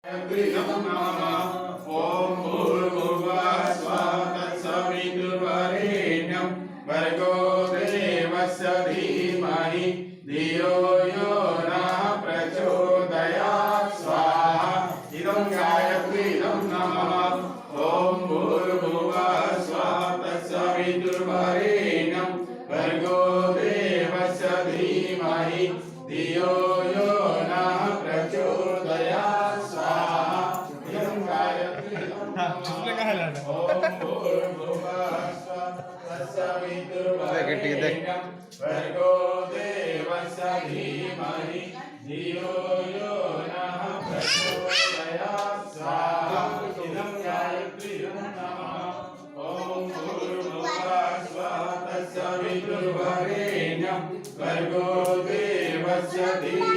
ओम भूर्भुवः स्वः तत्सवितुर्वरेण्यं भर्गो देवस्य धीमहि धियो यो नः प्रचोदयात् स्वाहा इदं गायत्रीदं नमः ओम भूर्भुवः स्वः तत्सवितुर्वरेण्यं भर्गो देवस्य धीमहि धियो यो नः प्रचोदयात् स्वाहा इदं गायत्रीदं नमः ओम भूर्भुवः स्वः तत्सवितुर्वरेण्यं भर्गो देवस्य धीमहि धियो यो नः प्रचोदयात् स्वाहा इदं गायत्रीदं नमः ओम भूर्भुवः स्वः तत्सवितुर्वरेण्यं भर्गो देवस्य धीमहि